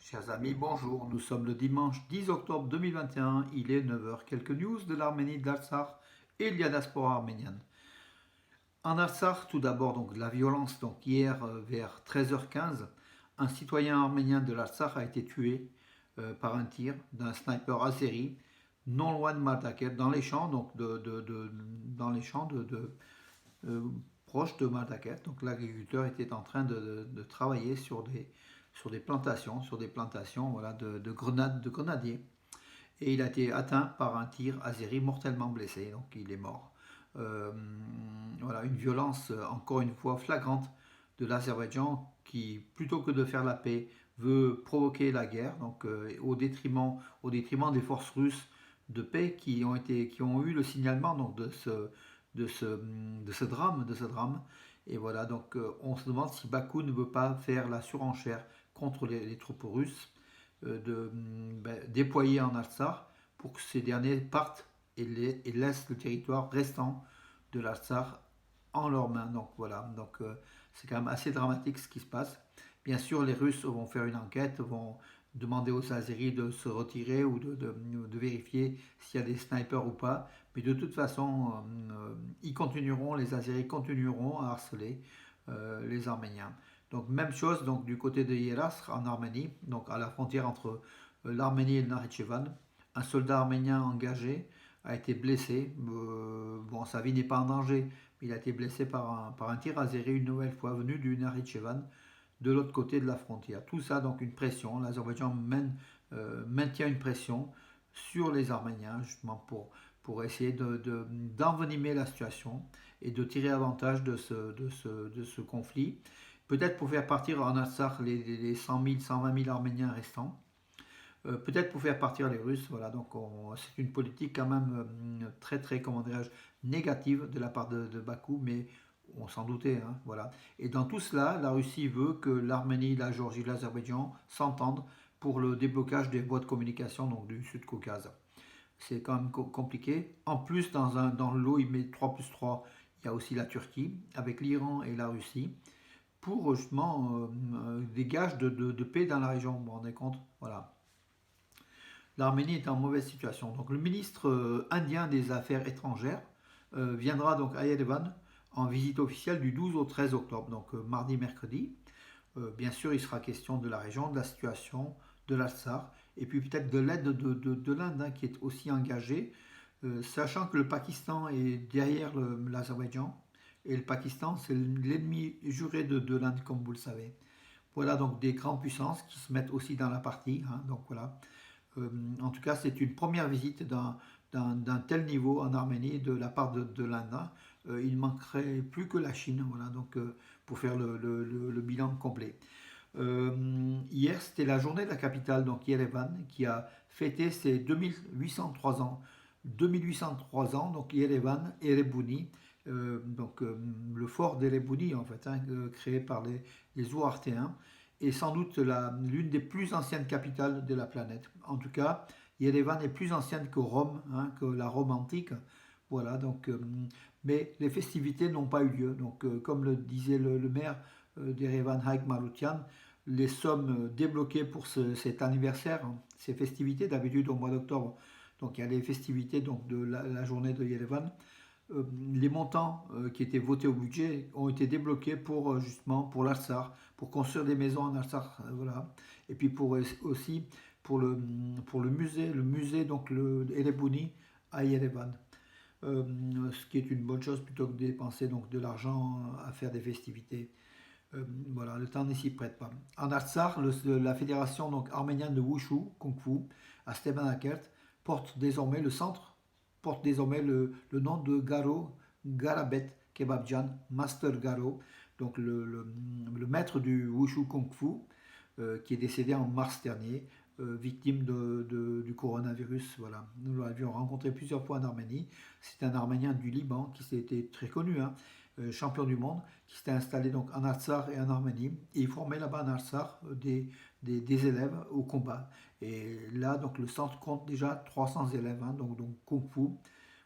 Chers amis, bonjour. Nous sommes le dimanche 10 octobre 2021. Il est 9 heures. Quelques news de l'Arménie, de l'Artsakh et de la diaspora arménienne. En Artsakh, tout d'abord, donc la violence. Donc hier, vers 13h15, un citoyen arménien de l'Artsakh a été tué par un tir d'un sniper azéri, non loin de Mardaket, dans les champs, donc dans les champs euh, proches de Mardaket. Donc l'agriculteur était en train de travailler sur des plantations voilà, de grenadiers. Et il a été atteint par un tir azéri mortellement blessé, donc il est mort. Euh, voilà, une violence encore une fois flagrante de l'Azerbaïdjan qui, plutôt que de faire la paix, veut provoquer la guerre, donc au détriment des forces russes de paix qui ont eu le signalement donc, de ce drame. Et voilà, donc on se demande si Bakou ne veut pas faire la surenchère contre les troupes russes déployées en Artsakh pour que ces derniers partent et laissent le territoire restant de l'Artsakh en leurs mains. Donc voilà, donc c'est quand même assez dramatique ce qui se passe. Bien sûr, les Russes vont faire une enquête, vont demander aux Azéris de se retirer ou de vérifier s'il y a des snipers ou pas. Mais de toute façon, les Azéris continueront à harceler les Arméniens. Donc même chose donc, du côté de Yeras en Arménie, donc à la frontière entre l'Arménie et le Nakhitchevan. Un soldat arménien engagé a été blessé. Bon, sa vie n'est pas en danger, mais il a été blessé par un tir azéri une nouvelle fois venu du Nakhitchevan de l'autre côté de la frontière. Tout ça, donc une pression. L'Azerbaïdjan maintient une pression sur les Arméniens, justement pour essayer d'envenimer la situation et de tirer avantage de ce conflit. Peut-être pour faire partir en Artsakh les 100 000, 120 000 Arméniens restants. Peut-être pour faire partir les Russes. Voilà, donc c'est une politique quand même très, très, comment dirais-je, négative de la part de Bakou, mais on s'en doutait, hein, voilà. Et dans tout cela, la Russie veut que l'Arménie, la Géorgie, l'Azerbaïdjan s'entendent pour le déblocage des voies de communication donc du Sud-Caucase. C'est quand même compliqué. En plus, dans le lot, il met 3 plus 3, il y a aussi la Turquie, avec l'Iran et la Russie, pour justement des gages de paix dans la région. Vous vous rendez compte? Voilà. L'Arménie est en mauvaise situation. Donc le ministre indien des Affaires étrangères viendra donc à Yerevan en visite officielle du 12 au 13 octobre, donc mardi, mercredi. Bien sûr, il sera question de la région, de la situation, de l'Artsakh, et puis peut-être de l'aide de l'Inde hein, qui est aussi engagée, sachant que le Pakistan est derrière l'Azerbaïdjan, et le Pakistan c'est l'ennemi juré de l'Inde, comme vous le savez. Voilà donc des grandes puissances qui se mettent aussi dans la partie. Hein, donc voilà. En tout cas, c'est une première visite d'un tel niveau en Arménie de la part de l'Inde. Il manquerait plus que la Chine, voilà, donc, pour faire le bilan complet. Hier, c'était la journée de la capitale, donc Yerevan, qui a fêté ses 2803 ans. 2803 ans, donc Yerevan, Erebuni, le fort d'Erebuni, en fait, hein, créé par les Ouartéens est sans doute l'une des plus anciennes capitales de la planète. En tout cas, Yerevan est plus ancienne que Rome, hein, que la Rome antique. Voilà, donc, mais les festivités n'ont pas eu lieu. Donc, comme le disait le maire d'Erevan, Haïk Maroutian, les sommes débloquées pour cet anniversaire, hein, ces festivités, d'habitude au mois d'octobre, donc il y a les festivités donc, de la journée de Yerevan, les montants qui étaient votés au budget ont été débloqués pour justement pour l'Artsakh, pour construire des maisons en Artsakh, voilà. Et puis aussi pour le musée donc le Erebuni à Yerevan. Ce qui est une bonne chose plutôt que de dépenser donc de l'argent à faire des festivités. Voilà, le temps n'y s'y prête pas. En Artsakh, la fédération donc arménienne de Wushu, Kung Fu, à Stepanakert, porte désormais le nom de Garo Garabet Kebabjan Master Garo, donc le maître du Wushu Kung Fu, qui est décédé en mars dernier, victime du coronavirus. Voilà. Nous l'avions rencontré plusieurs fois en Arménie. C'est un Arménien du Liban qui s'était très connu, hein, champion du monde, qui s'était installé donc en Artsakh et en Arménie. Et il formait là-bas en Artsakh des élèves au combat. Et là, donc le centre compte déjà 300 élèves, hein, donc Kung Fu,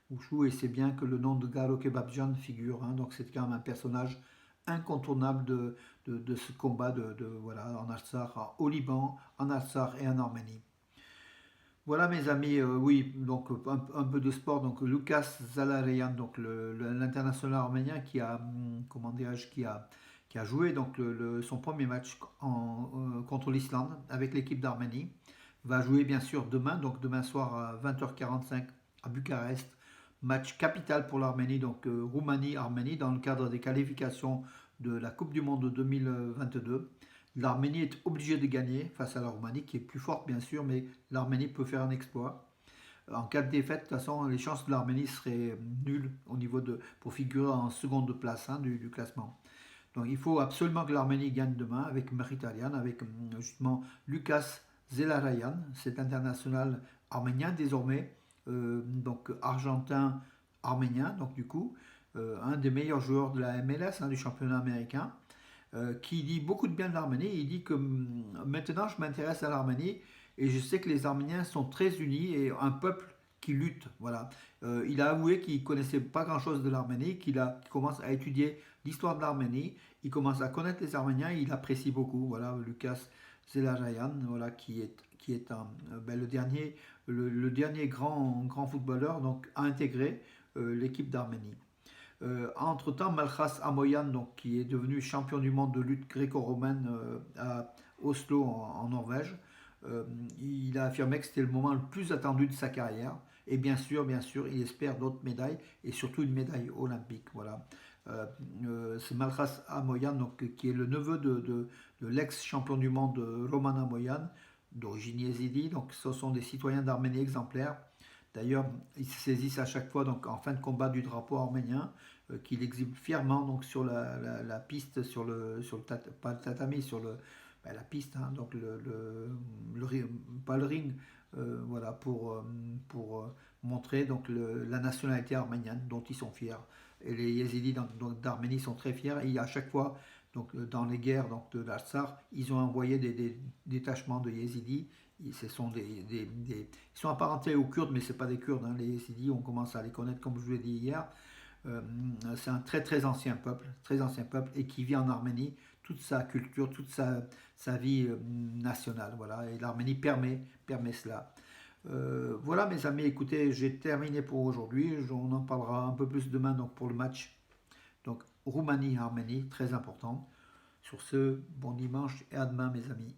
Wushu, et c'est bien que le nom de Garo Kebabjan figure. Hein, donc c'est quand même un personnage incontournable de ce combat voilà, en Artsakh, au Liban, en Artsakh et en Arménie. Voilà mes amis, oui, donc un peu de sport. Donc Lucas Zalareyan, donc l'international arménien qui a, comment dirais-je, qui a joué donc son premier match contre l'Islande avec l'équipe d'Arménie, va jouer bien sûr demain, donc demain soir à 20h45 à Bucarest. Match capital pour l'Arménie, donc Roumanie-Arménie dans le cadre des qualifications de la Coupe du Monde 2022. L'Arménie est obligée de gagner face à la Roumanie, qui est plus forte bien sûr, mais l'Arménie peut faire un exploit. En cas de défaite, de toute façon, les chances de l'Arménie seraient nulles au niveau pour figurer en seconde place du classement. Donc il faut absolument que l'Arménie gagne demain avec Mkhitaryan, avec justement Lucas Zelarayan, cet international arménien désormais, donc argentin arménien, donc du coup, un des meilleurs joueurs de la MLS, du championnat américain, qui dit beaucoup de bien de l'Arménie. Il dit que maintenant je m'intéresse à l'Arménie et je sais que les Arméniens sont très unis et un peuple qui lutte. Voilà. Il a avoué qu'il ne connaissait pas grand-chose de l'Arménie, qu'il commence à étudier l'histoire de l'Arménie, il commence à connaître les Arméniens, il apprécie beaucoup. Voilà, Lucas Zelarayan, voilà, qui est le dernier grand footballeur donc, à intégrer l'équipe d'Arménie. Entre-temps, Malchas Amoyan, donc, qui est devenu champion du monde de lutte gréco-romaine à Oslo en Norvège, il a affirmé que c'était le moment le plus attendu de sa carrière. Et bien sûr, il espère d'autres médailles et surtout une médaille olympique. Voilà. C'est Malchas Amoyan, donc, qui est le neveu de l'ex-champion du monde Roman Amoyan, d'origine yézidi. Donc, ce sont des citoyens d'Arménie exemplaires. D'ailleurs, ils se saisissent à chaque fois donc, en fin de combat du drapeau arménien, qu'il exhibe fièrement donc, sur la piste, pas le tatami, la piste, hein, donc pas le ring, voilà, pour montrer donc, la nationalité arménienne dont ils sont fiers. Et les yézidis d'Arménie sont très fiers. Et à chaque fois, donc, dans les guerres donc, de l'Artsakh, ils ont envoyé des détachements de yézidis. Ils sont apparentés aux Kurdes, mais ce pas des Kurdes. Hein. Les Yézidis, on commence à les connaître, comme je vous l'ai dit hier. C'est un très ancien peuple, et qui vit en Arménie toute sa culture, toute sa vie nationale. Voilà, et l'Arménie permet cela. Voilà mes amis, écoutez, j'ai terminé pour aujourd'hui. On en parlera un peu plus demain donc, pour le match. Donc Roumanie-Arménie, très important. Sur ce, bon dimanche et à demain mes amis.